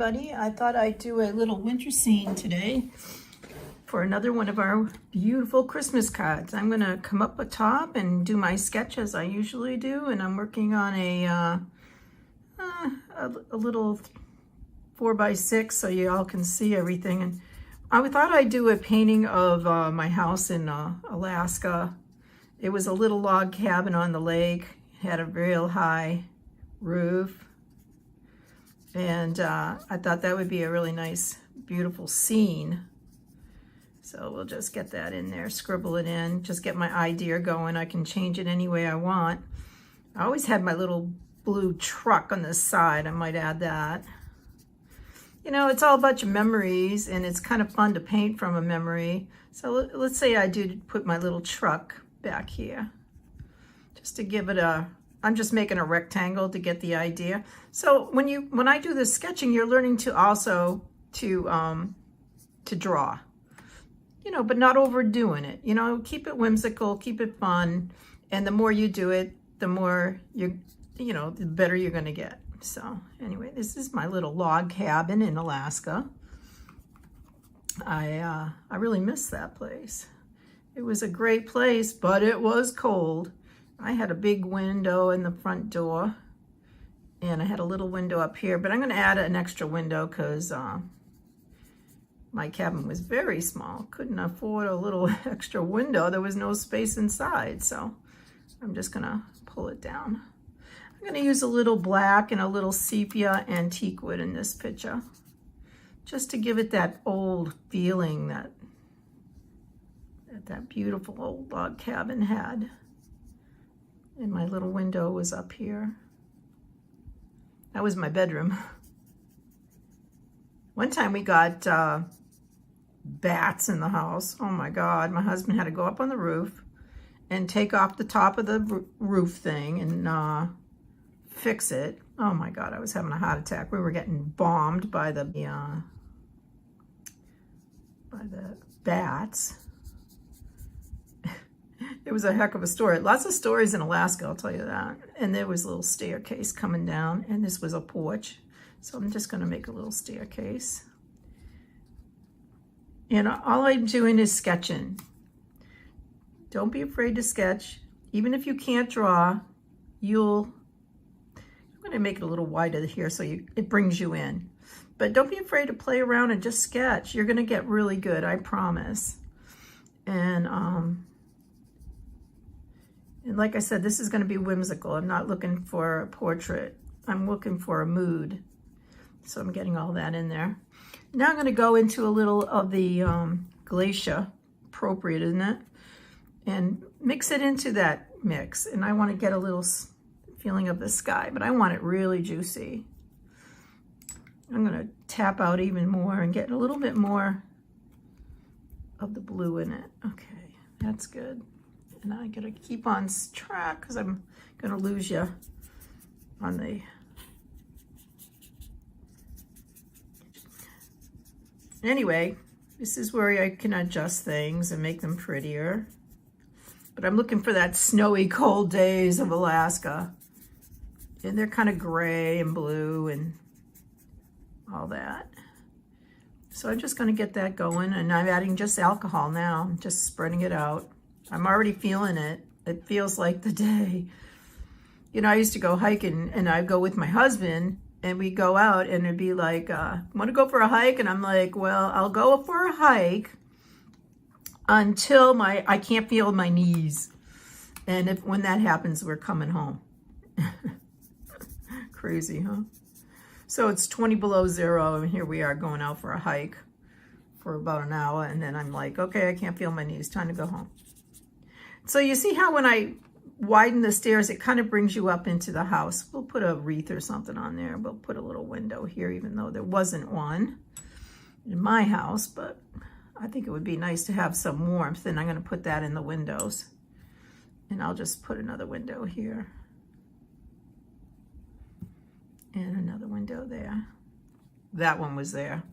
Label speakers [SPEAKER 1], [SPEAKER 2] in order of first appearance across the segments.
[SPEAKER 1] everybody. I thought I'd do a little winter scene today for another one of our beautiful Christmas cards. I'm gonna come up atop and do my sketch as I usually do, and I'm working on a little 4x6 so you all can see everything. And I thought I'd do a painting of my house in Alaska. It was a little log cabin on the lake, had a real high roof. And I thought that would be a really nice, beautiful scene. So we'll just get that in there, scribble it in, just get my idea going. I can change it any way I want. I always had my little blue truck on the side. I might add that. You know, it's all a bunch of memories, and it's kind of fun to paint from a memory. So let's say I do put my little truck back here, just to give it a, I'm just making a rectangle to get the idea. So when I do this sketching, you're learning to also to draw, you know, but not overdoing it. You know, keep it whimsical, keep it fun, and the more you do it, the more the better you're going to get. So anyway, this is my little log cabin in Alaska. I really miss that place. It was a great place, but it was cold. I had a big window in the front door, and I had a little window up here, but I'm going to add an extra window because my cabin was very small. Couldn't afford a little extra window. There was no space inside, so I'm just going to pull it down. I'm going to use a little black and a little sepia antique wood in this picture, just to give it that old feeling that beautiful old log cabin had. And my little window was up here. That was my bedroom. One time we got bats in the house. Oh my God, my husband had to go up on the roof and take off the top of the roof thing and fix it. Oh my God, I was having a heart attack. We were getting bombed by the bats. It was a heck of a story. Lots of stories in Alaska, I'll tell you that. And there was a little staircase coming down, and this was a porch. So I'm just going to make a little staircase. And all I'm doing is sketching. Don't be afraid to sketch. Even if you can't draw, I'm going to make it a little wider here so it brings you in. But don't be afraid to play around and just sketch. You're going to get really good, I promise. And like I said, this is going to be whimsical. I'm not looking for a portrait. I'm looking for a mood. So I'm getting all that in there. Now I'm going to go into a little of the glacier, appropriate, isn't it? And mix it into that mix. And I want to get a little feeling of the sky, but I want it really juicy. I'm going to tap out even more and get a little bit more of the blue in it. Okay, that's good. And I gotta keep on track because I'm gonna lose you on the. Anyway, this is where I can adjust things and make them prettier. But I'm looking for that snowy, cold days of Alaska. And they're kind of gray and blue and all that. So I'm just gonna get that going, and I'm adding just alcohol now, just spreading it out. I'm already feeling it. It feels like the day. You know, I used to go hiking, and I'd go with my husband, and we'd go out, and it'd be like, want to go for a hike? And I'm like, well, I'll go for a hike until I can't feel my knees. And when that happens, we're coming home. Crazy, huh? So it's 20 below zero, and here we are going out for a hike for about an hour, and then I'm like, okay, I can't feel my knees. Time to go home. So you see how when I widen the stairs, it kind of brings you up into the house. We'll put a wreath or something on there. We'll put a little window here, even though there wasn't one in my house. But I think it would be nice to have some warmth, and I'm going to put that in the windows. And I'll just put another window here. And another window there. That one was there.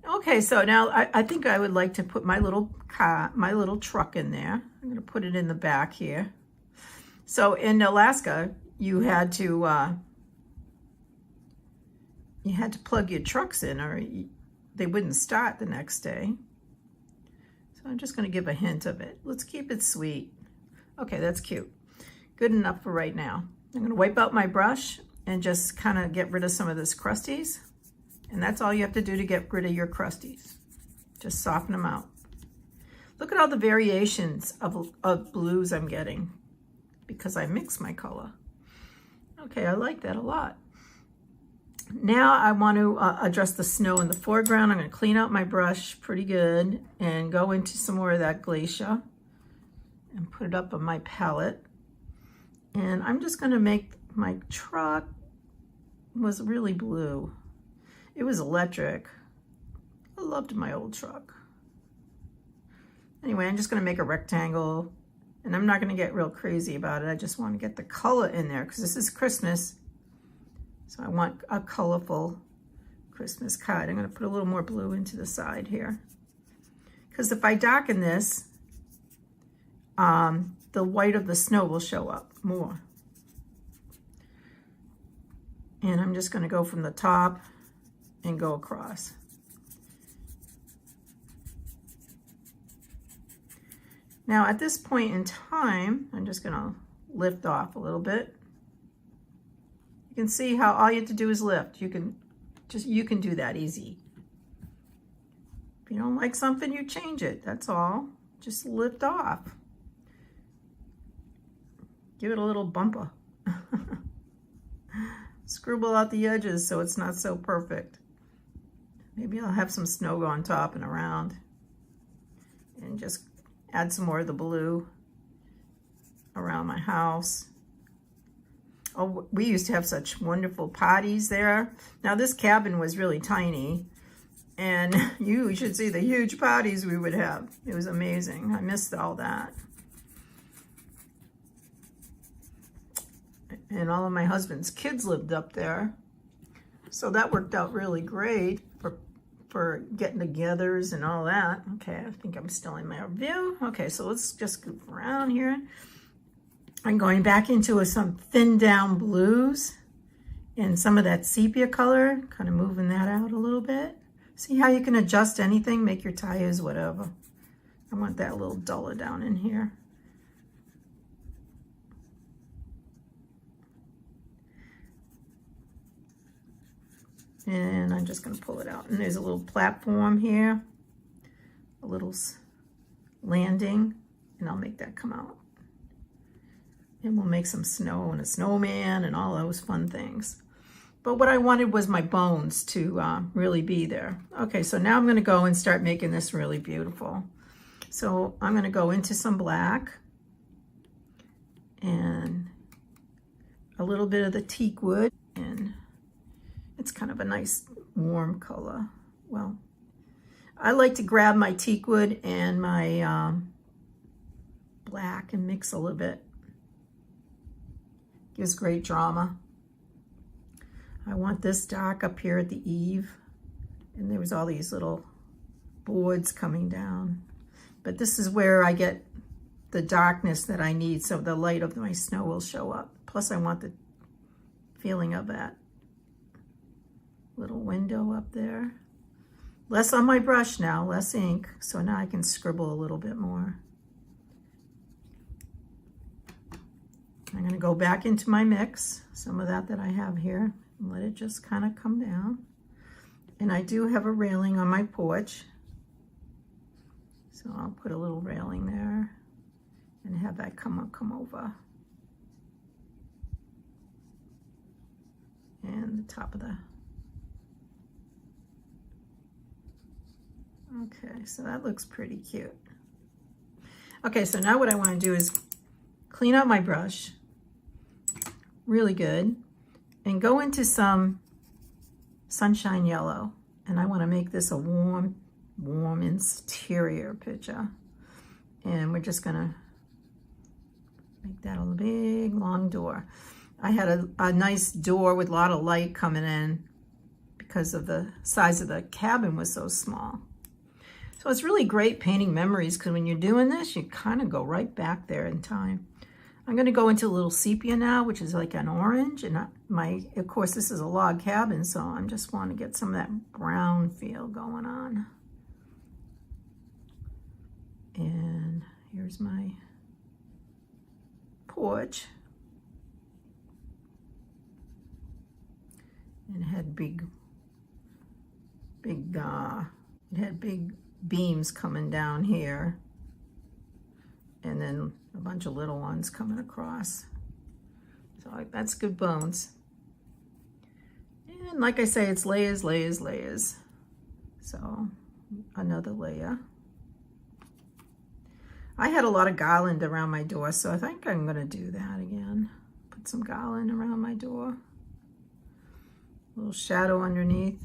[SPEAKER 1] Okay, so now I think I would like to put my little truck in there. I'm going to put it in the back here. So in Alaska, you had to you had to plug your trucks in or they wouldn't start the next day. So I'm just going to give a hint of it. Let's keep it sweet. Okay, that's cute. Good enough for right now. I'm going to wipe out my brush and just kind of get rid of some of this crusties. And that's all you have to do to get rid of your crusties. Just soften them out. Look at all the variations of blues I'm getting because I mix my color. Okay, I like that a lot. Now I want to address the snow in the foreground. I'm going to clean out my brush pretty good and go into some more of that glacier and put it up on my palette. And I'm just going to make my truck was really blue. It was electric. I loved my old truck. Anyway, I'm just going to make a rectangle, and I'm not going to get real crazy about it. I just want to get the color in there because this is Christmas. So I want a colorful Christmas card. I'm going to put a little more blue into the side here. Because if I darken this, the white of the snow will show up more. And I'm just going to go from the top and go across. Now at this point in time, I'm just going to lift off a little bit. You can see how all you have to do is lift. You can do that easy. If you don't like something, you change it. That's all. Just lift off. Give it a little bumper. Scribble out the edges so it's not so perfect. Maybe I'll have some snow on top and around. And just add some more of the blue around my house. Oh, we used to have such wonderful parties there. Now this cabin was really tiny, and you should see the huge parties we would have. It was amazing. I missed all that. And all of my husband's kids lived up there. So that worked out really great for getting togethers and all that. Okay, I think I'm still in my view. Okay, so let's just goof around here. I'm going back into some thinned down blues and some of that sepia color, kind of moving that out a little bit. See how you can adjust anything, make your tires whatever. I want that a little duller down in here. And I'm just going to pull it out. And there's a little platform here, a little landing, and I'll make that come out. And we'll make some snow and a snowman and all those fun things. But what I wanted was my bones to really be there. Okay, so now I'm going to go and start making this really beautiful. So I'm going to go into some black and a little bit of the teak wood, and it's kind of a nice warm color. Well, I like to grab my teak wood and my black and mix a little bit. Gives great drama. I want this dark up here at the eave, and there was all these little boards coming down. But this is where I get the darkness that I need, so the light of my snow will show up. Plus I want the feeling of that little window up there. Less on my brush now, less ink, so now I can scribble a little bit more. I'm going to go back into my mix, some of that I have here, and let it just kind of come down. And I do have a railing on my porch, so I'll put a little railing there and have that come over. And the top of the... Okay, so that looks pretty cute. Okay, so now what I want to do is clean out my brush really good and go into some sunshine yellow. And I want to make this a warm interior picture. And we're just going to make that a big, long door. I had a nice door with a lot of light coming in because of the size of the cabin was so small. So it's really great painting memories, because when you're doing this, you kind of go right back there in time. I'm going to go into a little sepia now, which is like an orange, and of course, this is a log cabin, so I just want to get some of that brown feel going on. And here's my porch. And it had big beams coming down here. And then a bunch of little ones coming across. So that's good bones. And like I say, it's layers, layers, layers. So another layer. I had a lot of garland around my door, so I think I'm gonna do that again. Put some garland around my door. A little shadow underneath.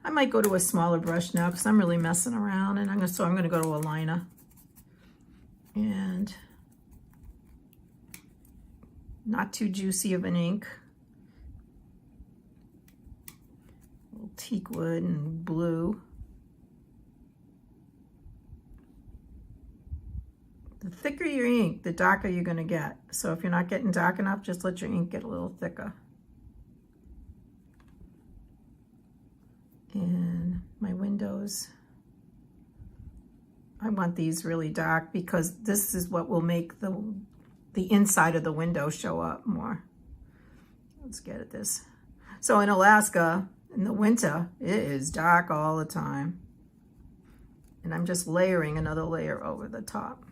[SPEAKER 1] I might go to a smaller brush now because I'm really messing around, and I'm gonna go to a liner. And not too juicy of an ink. A little teak wood and blue. The thicker your ink, the darker you're gonna get. So if you're not getting dark enough, just let your ink get a little thicker. And my windows, I want these really dark because this is what will make the inside of the window show up more. Let's get at this. So in Alaska, in the winter, it is dark all the time. And I'm just layering another layer over the top.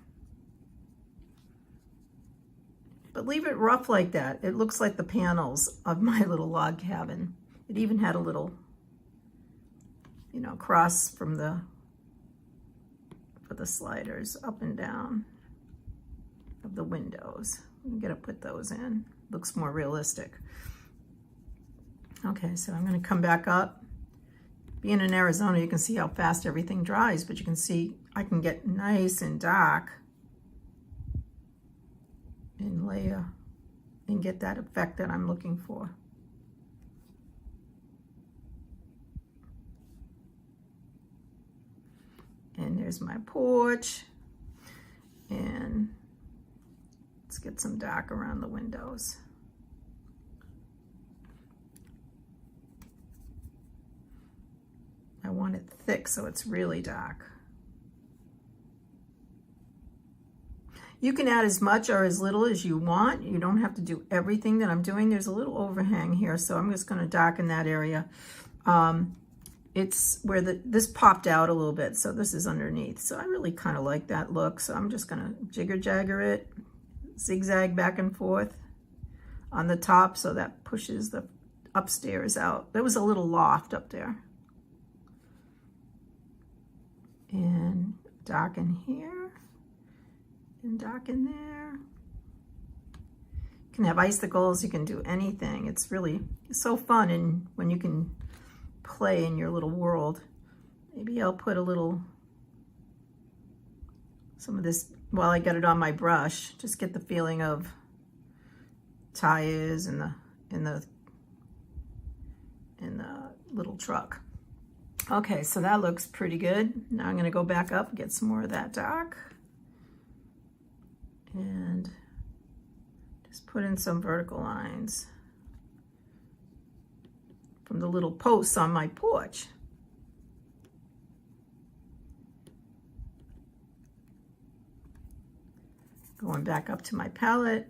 [SPEAKER 1] But leave it rough like that. It looks like the panels of my little log cabin. It even had a little, you know, cross from for the sliders up and down of the windows. I'm gonna put those in. Looks more realistic. Okay, so I'm gonna come back up. Being in Arizona, you can see how fast everything dries, but you can see I can get nice and dark and layer and get that effect that I'm looking for. And there's my porch. And let's get some dark around the windows. I want it thick so it's really dark. You can add as much or as little as you want. You don't have to do everything that I'm doing. There's a little overhang here, so I'm just going to darken that area. It's where this popped out a little bit, so this is underneath. So I really kind of like that look, so I'm just going to jigger-jagger it, zigzag back and forth on the top so that pushes the upstairs out. There was a little loft up there. And darken here and darken there. You can have icicles, you can do anything. It's really so fun, and when you can play in your little world. Maybe I'll put some of this while I get it on my brush. Just get the feeling of tires and the little truck. Okay, so that looks pretty good. Now I'm gonna go back up and get some more of that dark. And just put in some vertical lines from the little posts on my porch. Going back up to my palette,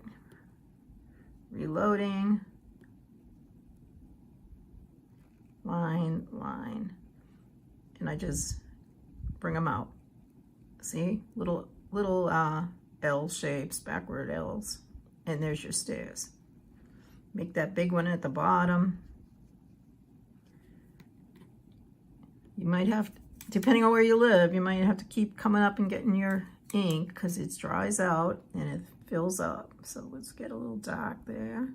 [SPEAKER 1] reloading, line, line, and I just bring them out. See, little L shapes, backward L's, and there's your stairs. Make that big one at the bottom. You might have, depending on where you live, you might have to keep coming up and getting your ink because it dries out and it fills up. So let's get a little dark there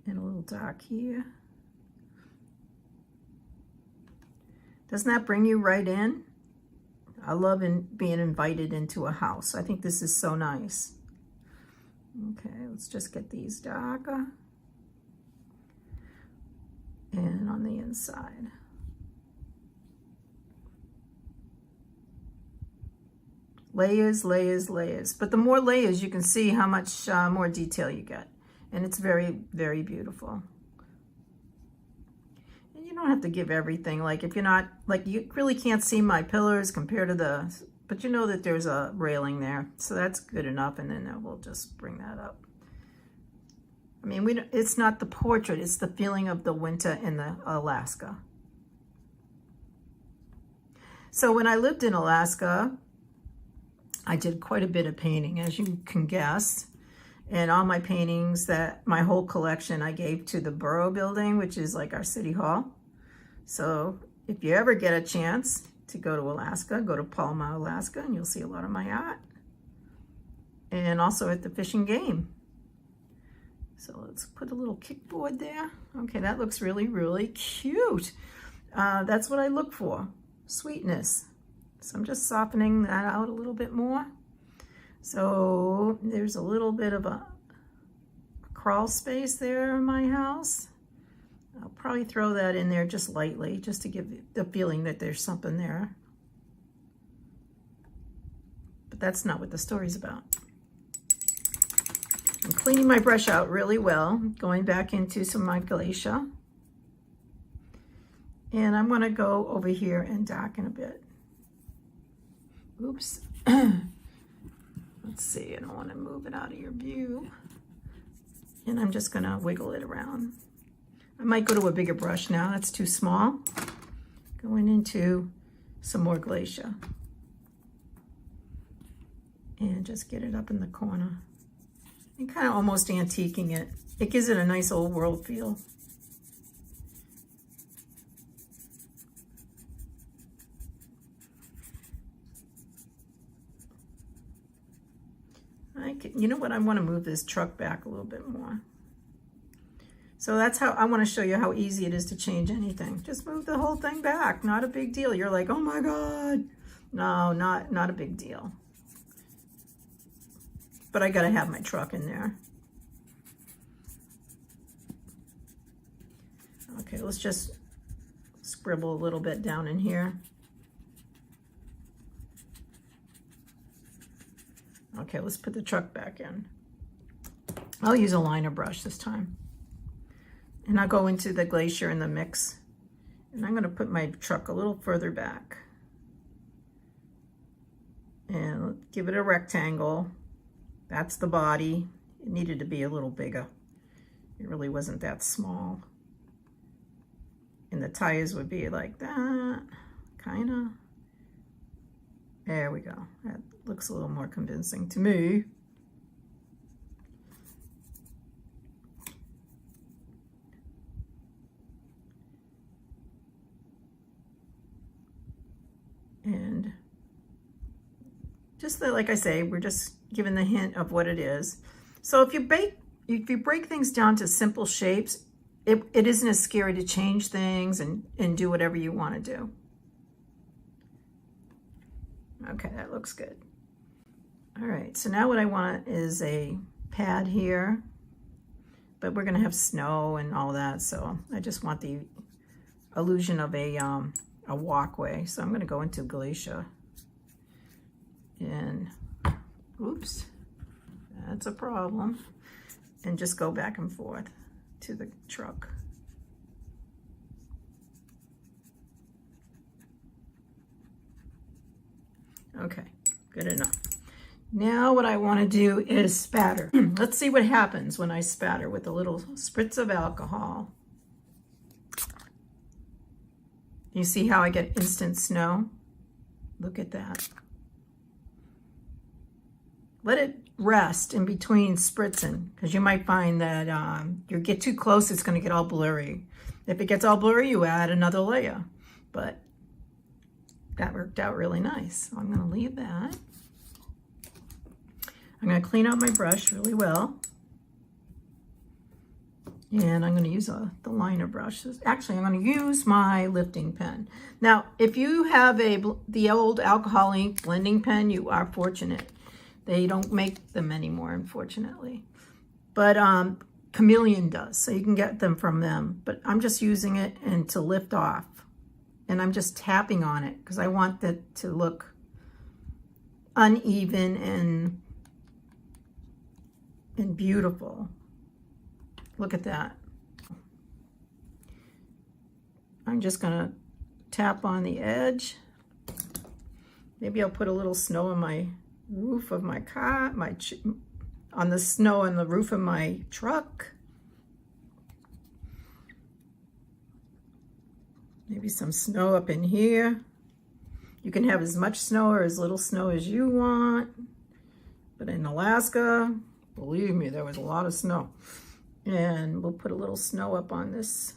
[SPEAKER 1] and a little dark here. Doesn't that bring you right in? I love being invited into a house. I think this is so nice. Okay, let's just get these darker. And on the inside. Layers, layers, layers. But the more layers, you can see how much more detail you get. And it's very, very beautiful. And you don't have to give everything. Like if you're not, like you really can't see my pillars compared to the, but you know that there's a railing there. So that's good enough. And then we'll just bring that up. I mean, it's not the portrait, it's the feeling of the winter in the Alaska. So when I lived in Alaska, I did quite a bit of painting, as you can guess. And all my paintings, my whole collection, I gave to the Borough Building, which is like our city hall. So if you ever get a chance to go to Alaska, go to Palma, Alaska, and you'll see a lot of my art. And also at the Fish and Game. So let's put a little kickboard there. Okay, that looks really, really cute. That's what I look for, sweetness. So I'm just softening that out a little bit more. So there's a little bit of a crawl space there in my house. I'll probably throw that in there just lightly, just to give the feeling that there's something there. But that's not what the story's about. I'm cleaning my brush out really well, going back into some of my glacier. And I'm gonna go over here and darken a bit. Oops. Let's see, I don't wanna move it out of your view. And I'm just gonna wiggle it around. I might go to a bigger brush now, that's too small. Going into some more glacier. And just get it up in the corner. And kind of almost antiquing it. It gives it a nice old world feel. You know what, I want to move this truck back a little bit more. So that's how I want to show you how easy it is to change anything. Just move the whole thing back, not a big deal. You're like, oh my God. No, not a big deal. But I gotta have my truck in there. Okay, let's just scribble a little bit down in here. Okay, let's put the truck back in. I'll use a liner brush this time. And I'll go into the glacier in the mix. And I'm gonna put my truck a little further back. And give it a rectangle. That's the body. It needed to be a little bigger. It really wasn't that small. And the tires would be like that, kind of. There we go. That looks a little more convincing to me. And just like I say, we're just giving the hint of what it is. So if you break things down to simple shapes, it isn't as scary to change things and do whatever you want to do. Okay, that looks good. All right, so now what I want is a pad here, but we're gonna have snow and all that, so I just want the illusion of a walkway. So I'm gonna go into glacier. And oops, that's a problem. And just go back and forth to the truck. Okay, good enough. Now what I want to do is spatter. Let's see what happens when I spatter with a little spritz of alcohol. You see how I get instant snow? Look at that. Let it rest in between spritzing, because you might find that you get too close, it's going to get all blurry. If it gets all blurry, you add another layer. But that worked out really nice. So I'm going to leave that. I'm going to clean out my brush really well. And I'm going to use the liner brush. Actually, I'm going to use my lifting pen. Now, if you have the old alcohol ink blending pen, you are fortunate. They don't make them anymore, unfortunately. But Chameleon does, so you can get them from them. But I'm just using it and to lift off. And I'm just tapping on it because I want that to look uneven and beautiful. Look at that. I'm just gonna tap on the edge. Maybe I'll put a little snow on my roof of my car, on the snow on the roof of my truck. Maybe some snow up in here. You can have as much snow or as little snow as you want. But in Alaska, believe me, there was a lot of snow. And we'll put a little snow up on this.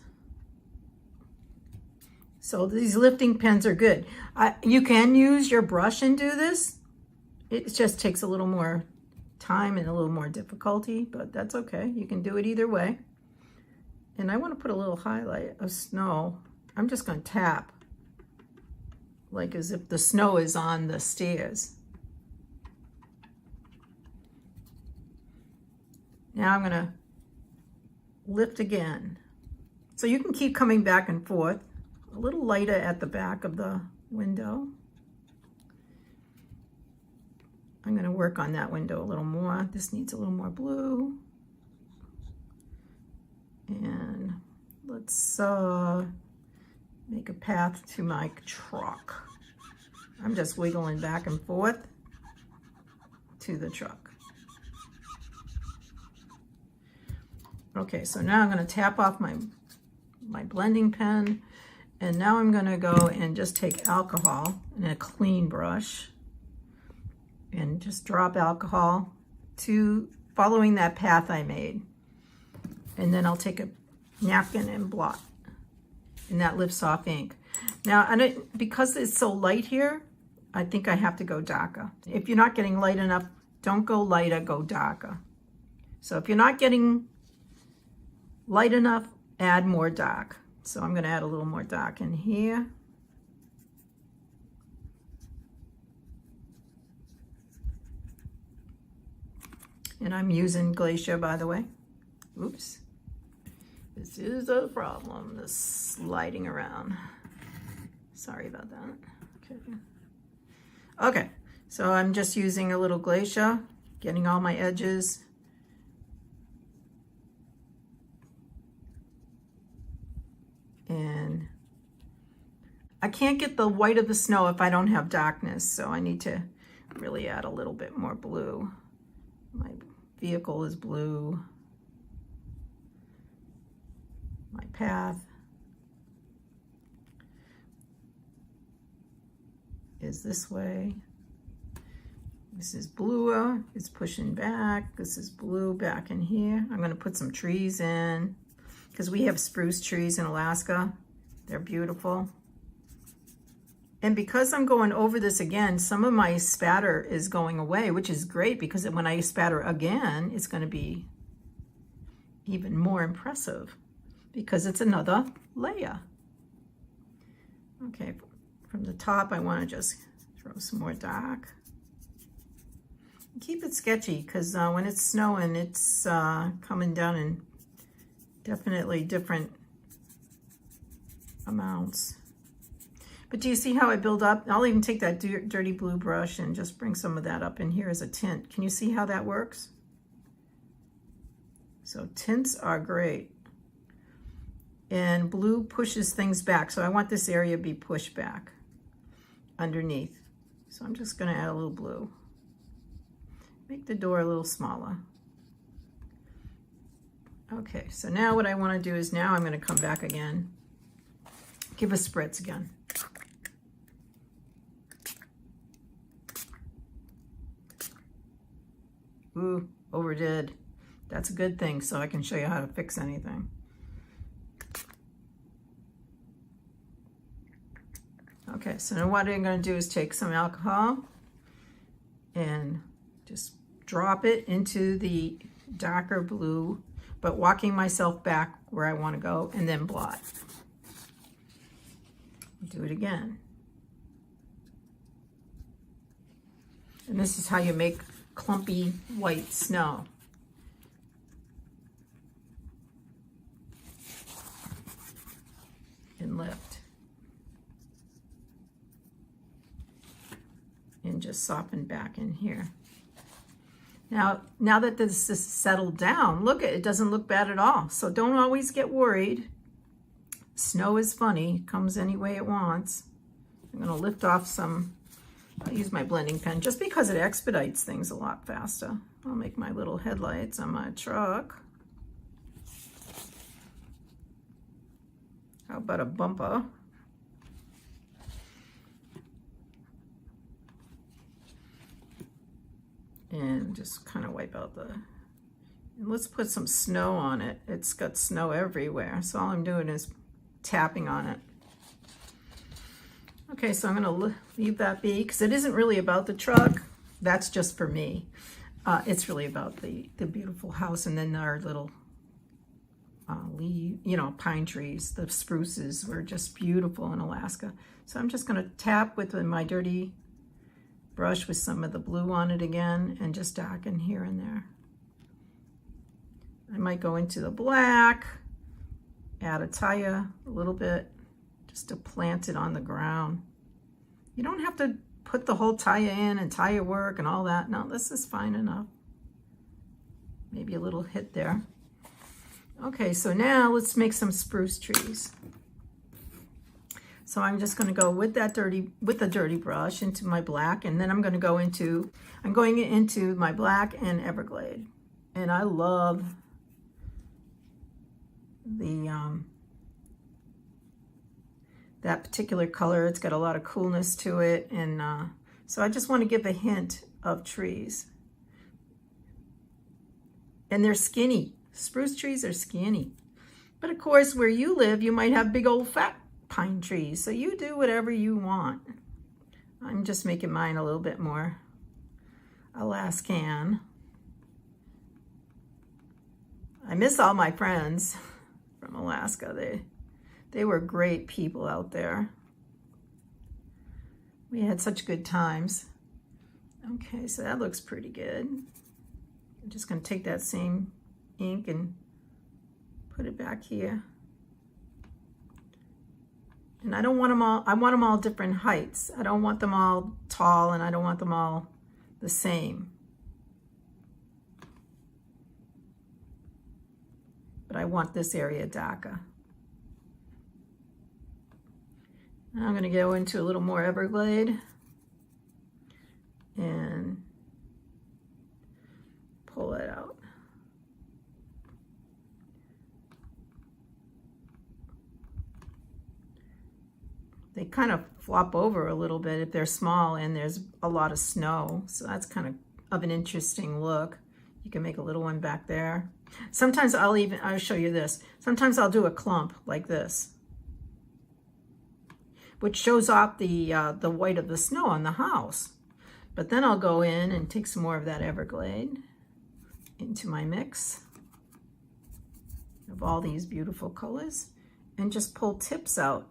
[SPEAKER 1] So these lifting pens are good. You can use your brush and do this. It just takes a little more time and a little more difficulty, but that's okay. You can do it either way. And I want to put a little highlight of snow. I'm just going to tap, like as if the snow is on the stairs. Now I'm going to lift again. So you can keep coming back and forth. A little lighter at the back of the window. I'm going to work on that window a little more. This needs a little more blue. And let's make a path to my truck. I'm just wiggling back and forth to the truck. Okay, so now I'm going to tap off my blending pen. And now I'm going to go and just take alcohol and a clean brush and just drop alcohol to following that path I made. And then I'll take a napkin and blot. And that lifts off ink. Now, because it's so light here, I think I have to go darker. If you're not getting light enough, don't go lighter, go darker. So if you're not getting light enough, add more dark. So I'm going to add a little more dark in here. And I'm using Glacier, by the way. Oops. This is a problem, this sliding around. Sorry about that. Okay. Okay, so I'm just using a little Glacier, getting all my edges. And I can't get the white of the snow if I don't have darkness, so I need to really add a little bit more blue. My vehicle is blue. My path is this way. This is bluer, it's pushing back. This is blue back in here. I'm going to put some trees in, because we have spruce trees in Alaska. They're beautiful. And because I'm going over this again, some of my spatter is going away, which is great, because when I spatter again, it's going to be even more impressive because it's another layer. Okay, from the top, I want to just throw some more dark. Keep it sketchy, because when it's snowing, it's coming down in definitely different amounts. But do you see how I build up? I'll even take that dirty blue brush and just bring some of that up in here as a tint. Can you see how that works? So tints are great. And blue pushes things back. So I want this area to be pushed back underneath. So I'm just going to add a little blue. Make the door a little smaller. Okay, so now what I want to do is now I'm going to come back again. Give a spritz again. Ooh, overdid. That's a good thing, so I can show you how to fix anything. Okay, so now what I'm going to do is take some alcohol and just drop it into the darker blue, but walking myself back where I want to go, and then blot. Do it again. And this is how you make clumpy white snow. And lift. And just soften back in here. Now that this is settled down, look, it doesn't look bad at all. So don't always get worried. Snow is funny, it comes any way it wants. I'm gonna lift off some, I'll use my blending pen just because it expedites things a lot faster. I'll make my little headlights on my truck. How about a bumper? And just kind of wipe out and let's put some snow on it. It's got snow everywhere, so all I'm doing is tapping on it. Okay, so I'm going to leave that be because it isn't really about the truck. That's just for me. It's really about the beautiful house, and then our little pine trees. The spruces were just beautiful in Alaska. So I'm just going to tap with my dirty brush with some of the blue on it again and just darken here and there. I might go into the black, add a tire a little bit just to plant it on the ground. You don't have to put the whole tire in and tire work and all that. No, this is fine enough. Maybe a little hit there. Okay, so now let's make some spruce trees. So I'm just going to go with the dirty brush into my black, and then I'm going into my black and Everglade. And I love that particular color. It's got a lot of coolness to it, and so I just want to give a hint of trees. And they're skinny. Spruce trees are skinny. But of course, where you live, you might have big old fat pine trees, so you do whatever you want. I'm just making mine a little bit more Alaskan. I miss all my friends from Alaska. They were great people out there. We had such good times. Okay, so that looks pretty good. I'm just going to take that same ink and put it back here. And I don't want them all, I want them all different heights. I don't want them all tall, and I don't want them all the same. But I want this area darker. Now I'm going to go into a little more Everglade and pull it out. They kind of flop over a little bit if they're small and there's a lot of snow. So that's kind of an interesting look. You can make a little one back there. Sometimes I'll show you this. Sometimes I'll do a clump like this, which shows off the white of the snow on the house. But then I'll go in and take some more of that Everglade into my mix of all these beautiful colors and just pull tips out.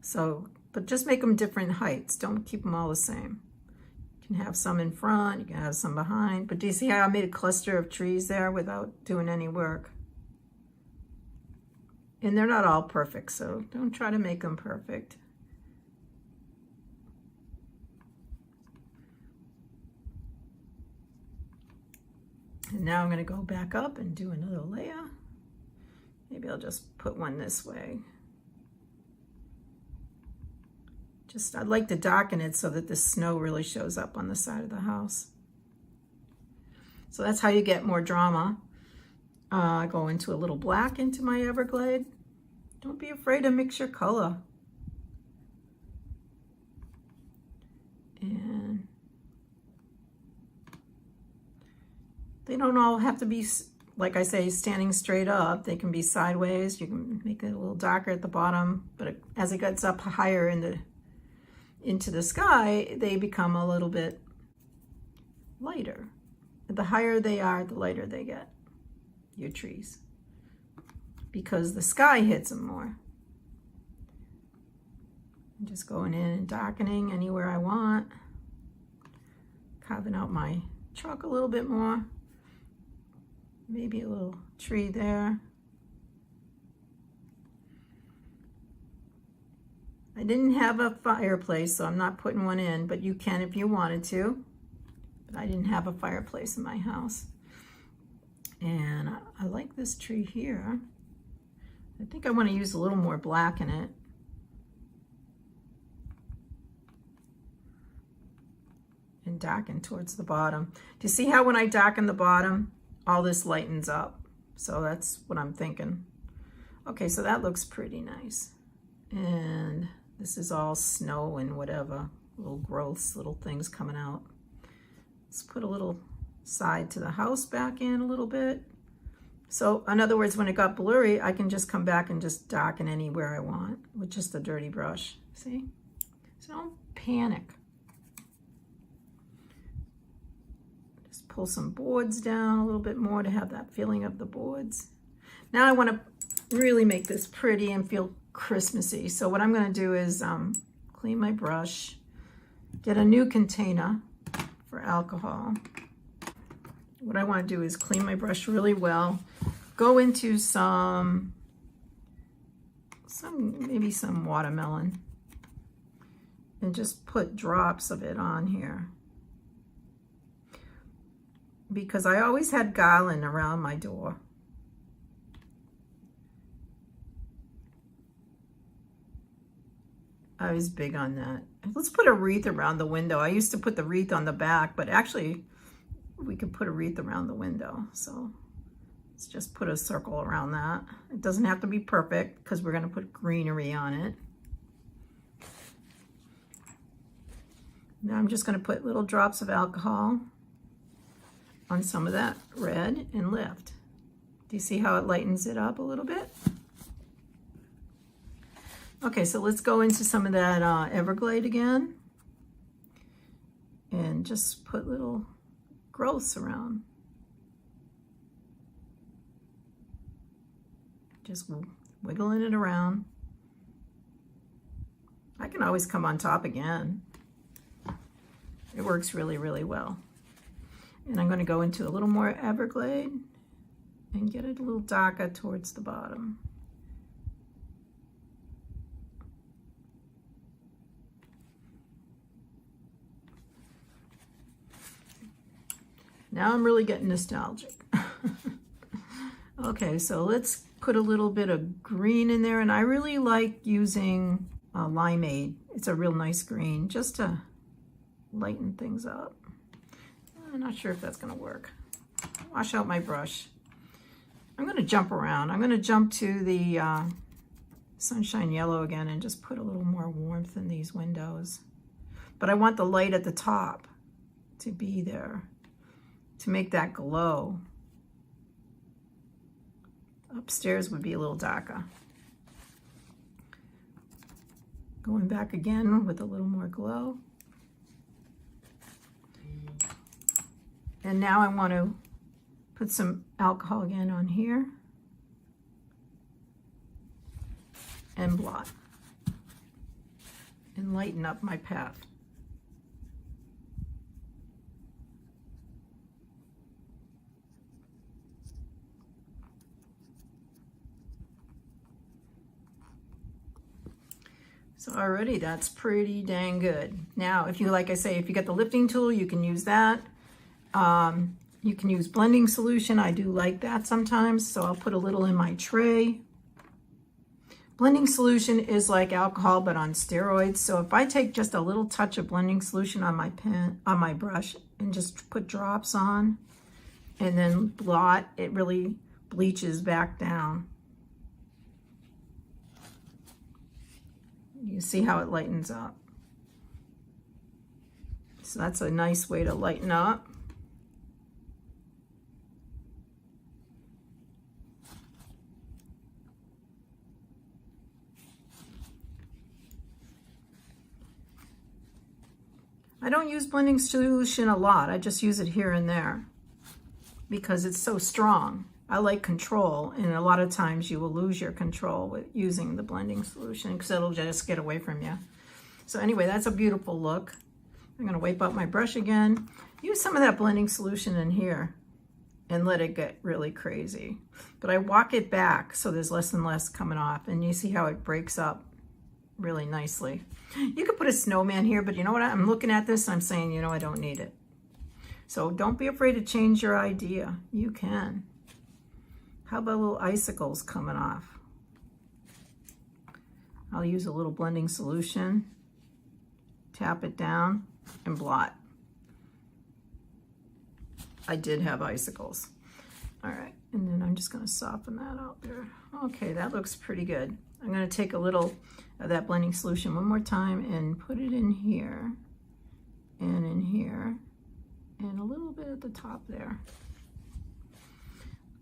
[SPEAKER 1] So, but just make them different heights. Don't keep them all the same. You can have some in front, you can have some behind. But do you see how I made a cluster of trees there without doing any work? And they're not all perfect, so don't try to make them perfect. And now I'm going to go back up and do another layer. Maybe I'll just put one this way. I'd like to darken it so that the snow really shows up on the side of the house. So that's how you get more drama. Go into a little black into my Everglade. Don't be afraid to mix your color. And they don't all have to be, like I say, standing straight up. They can be sideways. You can make it a little darker at the bottom, but as it gets up higher into the sky, they become a little bit lighter. The higher they are, the lighter they get, your trees, because the sky hits them more. I'm just going in and darkening anywhere I want, carving out my truck a little bit more, maybe a little tree there. I didn't have a fireplace, so I'm not putting one in, but you can if you wanted to. but I didn't have a fireplace in my house. And I like this tree here. I think I want to use a little more black in it. And darken towards the bottom. Do you see how when I darken the bottom, all this lightens up? So that's what I'm thinking. Okay, so that looks pretty nice. And this is all snow and whatever, little growths, little things coming out. Let's put a little side to the house back in a little bit. So in other words, when it got blurry, I can just come back and just darken anywhere I want with just a dirty brush. See? So don't panic. Just pull some boards down a little bit more to have that feeling of the boards. Now I want to really make this pretty and feel Christmassy. So what I'm going to do is clean my brush, get a new container for alcohol. What I want to do is clean my brush really well, go into maybe some watermelon, and just put drops of it on here. Because I always had garland around my door. I was big on that. Let's put a wreath around the window. I used to put the wreath on the back, but actually we could put a wreath around the window. So let's just put a circle around that. It doesn't have to be perfect because we're going to put greenery on it. Now I'm just going to put little drops of alcohol on some of that red and lift. Do you see how it lightens it up a little bit? Okay, so let's go into some of that Everglade again and just put little growths around. Just wiggling it around. I can always come on top again. It works really, really well. And I'm going to go into a little more Everglade and get it a little darker towards the bottom. Now I'm really getting nostalgic. Okay, so let's put a little bit of green in there. And I really like using limeade. It's a real nice green just to lighten things up. I'm not sure if that's going to work. Wash out my brush. I'm going to jump around. I'm going to jump to the sunshine yellow again and just put a little more warmth in these windows. But I want the light at the top to be there, to make that glow. Upstairs would be a little darker. Going back again with a little more glow. And now I want to put some alcohol again on here and blot and lighten up my path. So already that's pretty dang good. Now, if you, like I say, if you get the lifting tool, you can use that. You can use blending solution. I do like that sometimes, so I'll put a little in my tray. Blending solution is like alcohol, but on steroids. So if I take just a little touch of blending solution on my pen, on my brush, and just put drops on, and then blot, it really bleaches back down. You see how it lightens up. So that's a nice way to lighten up. I don't use blending solution a lot. I just use it here and there because it's so strong. I like control, and a lot of times you will lose your control with using the blending solution because it'll just get away from you. So anyway, that's a beautiful look. I'm going to wipe out my brush again. Use some of that blending solution in here and let it get really crazy. But I walk it back so there's less and less coming off, and you see how it breaks up really nicely. You could put a snowman here, but you know what? I'm looking at this, I'm saying, you know, I don't need it. So don't be afraid to change your idea. You can. How about little icicles coming off? I'll use a little blending solution, tap it down, and blot. I did have icicles. All right, and then I'm just gonna soften that out there. Okay, that looks pretty good. I'm gonna take a little of that blending solution one more time and put it in here, and in here, and a little bit at the top there.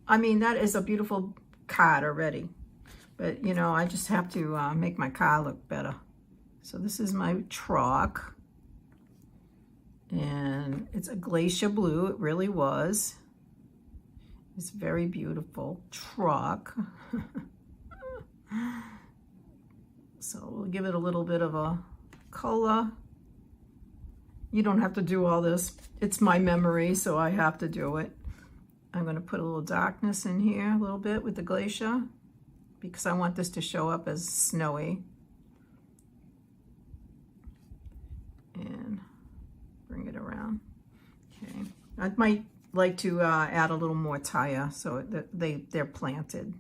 [SPEAKER 1] I mean, that is a beautiful card already. But, you know, I just have to make my car look better. So this is my truck. And it's a glacier blue. It really was. It's a very beautiful truck. So we'll give it a little bit of a color. You don't have to do all this. It's my memory, so I have to do it. I'm going to put a little darkness in here a little bit with the glacier, because I want this to show up as snowy. And bring it around. Okay. I might like to add a little more tire so that they're planted.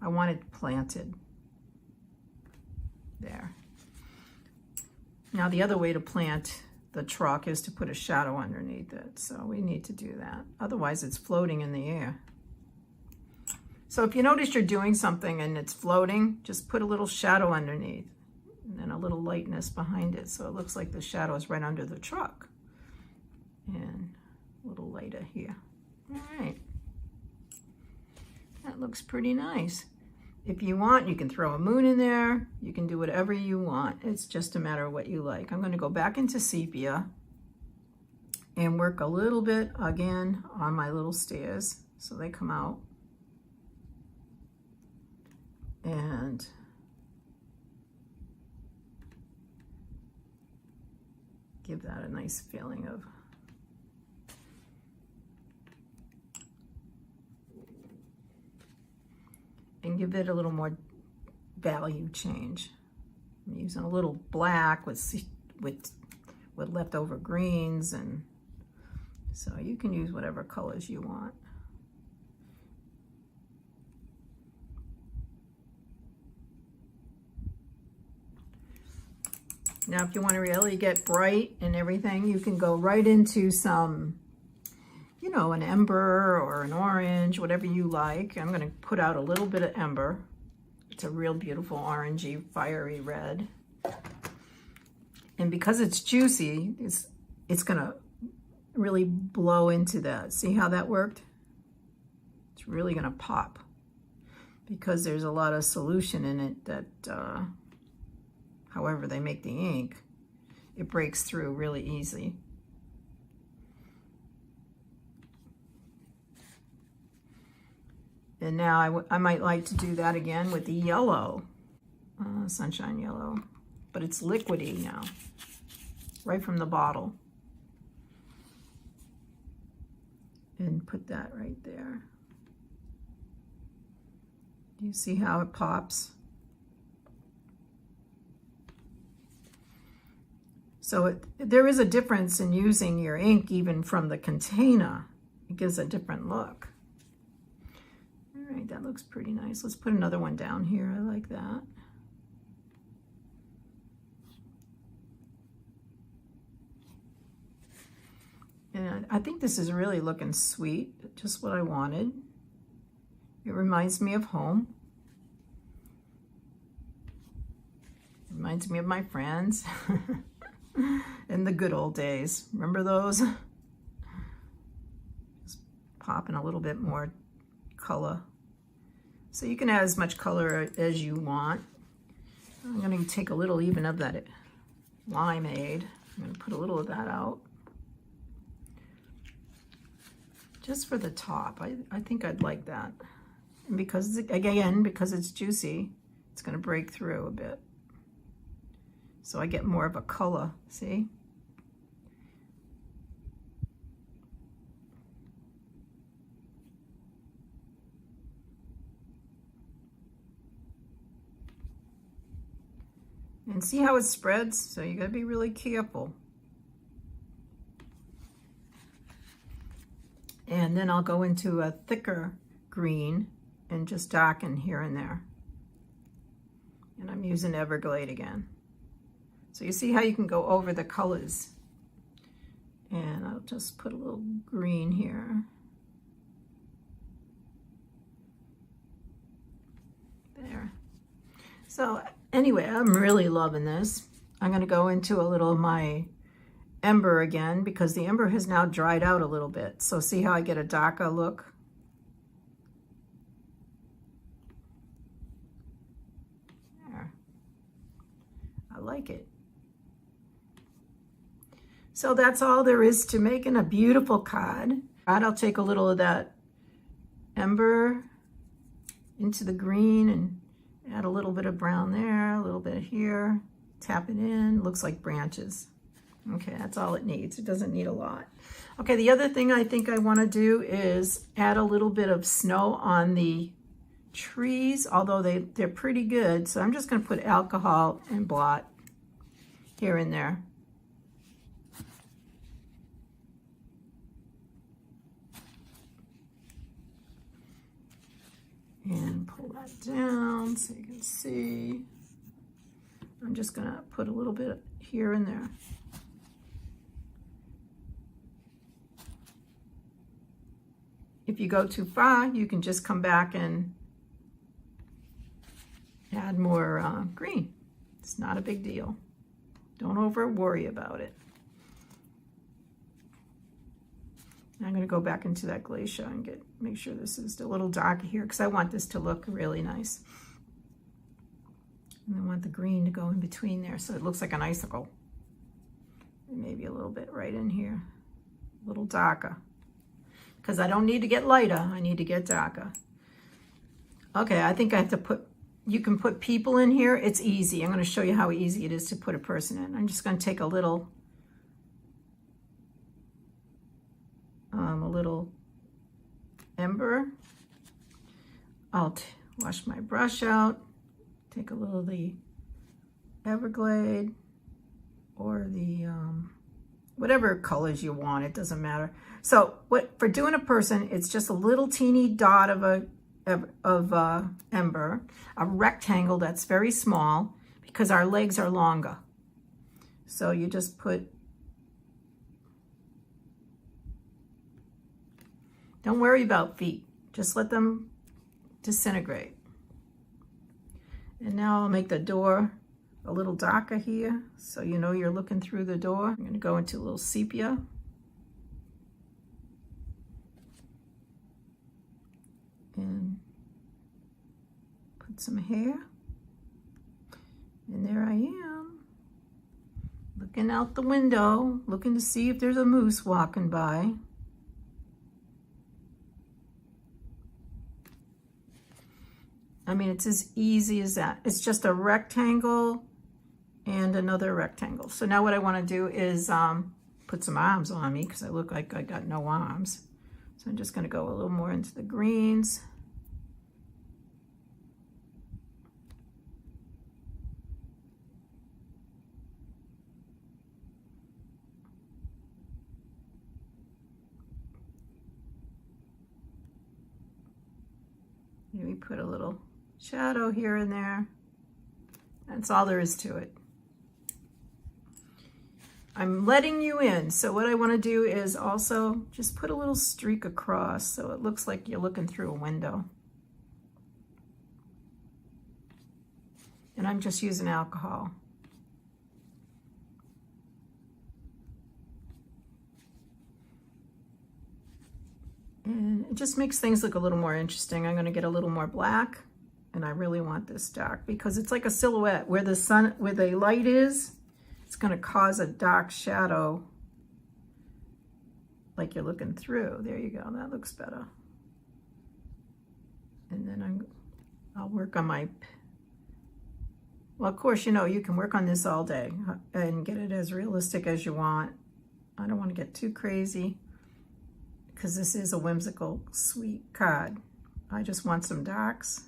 [SPEAKER 1] I want it planted. There. Now the other way to plant the truck is to put a shadow underneath it. So we need to do that. Otherwise it's floating in the air. So if you notice you're doing something and it's floating, just put a little shadow underneath and then a little lightness behind it. So it looks like the shadow is right under the truck. And a little lighter here. All right. That looks pretty nice. If you want, you can throw a moon in there. You can do whatever you want. It's just a matter of what you like. I'm going to go back into sepia and work a little bit again on my little stairs so they come out. And give that a nice feeling of and give it a little more value change. I'm using a little black with leftover greens, and so you can use whatever colors you want. Now, if you want to really get bright and everything, you can go right into some, you know, an ember or an orange, whatever you like. I'm going to put out a little bit of ember. It's a real beautiful orangey, fiery red. And because it's juicy, it's going to really blow into that. See how that worked? It's really going to pop because there's a lot of solution in it that, however they make the ink, it breaks through really easy. And now I might like to do that again with the yellow, sunshine yellow, but it's liquidy now, right from the bottle. And put that right there. Do you see how it pops? So there is a difference in using your ink even from the container. It gives a different look. All right, that looks pretty nice. Let's put another one down here. I like that. And I think this is really looking sweet, just what I wanted. It reminds me of home. It reminds me of my friends. In the good old days. Remember those? Just popping a little bit more color. So you can add as much color as you want. I'm going to take a little even of that limeade. I'm going to put a little of that out. Just for the top. I think I'd like that. And because, again, because it's juicy, it's going to break through a bit. So I get more of a color, see? And see how it spreads? So you gotta be really careful. And then I'll go into a thicker green and just darken here and there. And I'm using Everglade again. So you see how you can go over the colors. And I'll just put a little green here. There. So anyway, I'm really loving this. I'm going to go into a little of my ember again because the ember has now dried out a little bit. So see how I get a darker look? There. I like it. So that's all there is to making a beautiful card. I'll take a little of that ember into the green and add a little bit of brown there, a little bit here, tap it in, looks like branches. Okay, that's all it needs. It doesn't need a lot. Okay, the other thing I think I want to do is add a little bit of snow on the trees, although they're pretty good. So I'm just going to put alcohol and blot here and there. And pull that down so you can see. I'm just going to put a little bit here and there. If you go too far, you can just come back and add more green. It's not a big deal. Don't over worry about it. I'm going to go back into that glacier and make sure this is a little darker here because I want this to look really nice. And I want the green to go in between there so it looks like an icicle. And maybe a little bit right in here, a little darker. Because I don't need to get lighter, I need to get darker. Okay, I think I have to put, you can put people in here. It's easy. I'm going to show you how easy it is to put a person in. I'm just going to take a little ember. I'll wash my brush out, take a little of the Everglade or the whatever colors you want, it doesn't matter. So for doing a person, it's just a little teeny dot of ember, a rectangle that's very small because our legs are longer. So you just put, don't worry about feet, just let them disintegrate. And now I'll make the door a little darker here so you know you're looking through the door. I'm going to go into a little sepia. And put some hair. And there I am, looking out the window, looking to see if there's a moose walking by. I mean, it's as easy as that. It's just a rectangle and another rectangle. So now what I want to do is put some arms on me because I look like I got no arms. So I'm just going to go a little more into the greens. Maybe put a little shadow here and there. That's all there is to it. I'm letting you in. So what I want to do is also just put a little streak across so it looks like you're looking through a window. And I'm just using alcohol. And it just makes things look a little more interesting. I'm going to get a little more black, and I really want this dark because it's like a silhouette. Where the light is, it's going to cause a dark shadow like you're looking through. There you go. That looks better. And then I'll work on my, well, of course, you know, you can work on this all day and get it as realistic as you want. I don't want to get too crazy, because this is a whimsical, sweet card. I just want some darks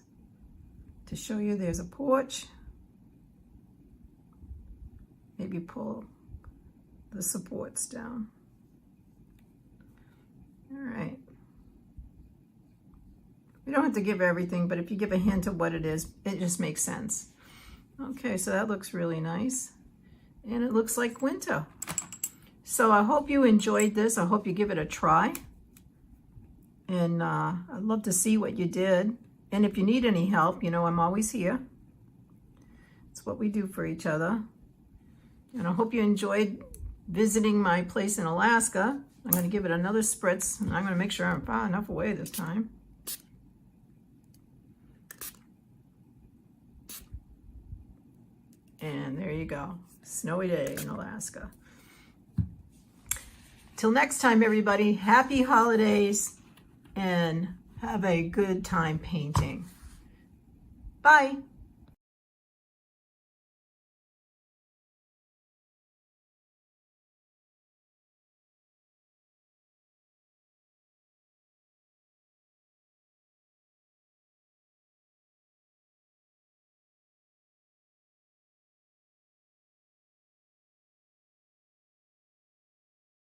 [SPEAKER 1] to show you there's a porch. Maybe pull the supports down. All right. You don't have to give everything, but if you give a hint of what it is, it just makes sense. Okay, so that looks really nice. And it looks like winter. So I hope you enjoyed this. I hope you give it a try. And I'd love to see what you did. And if you need any help, you know, I'm always here. It's what we do for each other. And I hope you enjoyed visiting my place in Alaska. I'm going to give it another spritz, and I'm going to make sure I'm far enough away this time. And there you go. Snowy day in Alaska. Till next time, everybody, happy holidays and have a good time painting. Bye.